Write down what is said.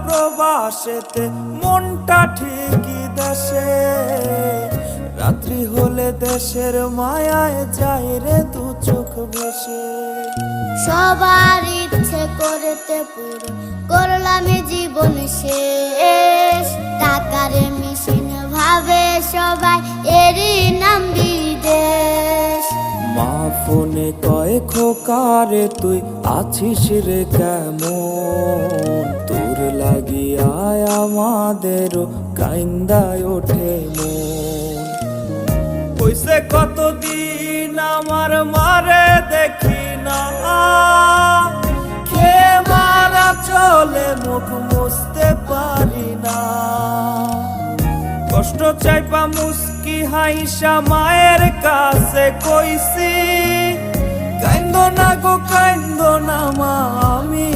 প্রবাসেতে মনটা ঠিকই দেশে, রাত্রি হলে দেশের মায়ায় যায় রে দু চোখ ভেসে। সবার ইচ্ছে করতে পুরো করলাম জীবন শেষ, টাকার মেশিন ভাবে সবাই এরই নাম বিদেশ। মা ফোনে কয় খোকারে তুই আছিস রে কেমন, তোর লাগিয়ায় আমাদেরও কাইন্দায় ওঠে মন। কইছে কতদিন আমার মারে দেখি না, খেয়ে মারা চলে মুখ মুছতে পারি না। কষ্ট চাইপা মুস্কি হাইসা মায়ের কাছে কইছি, কাইন্দো না গো কাইন্দো না মা, আমি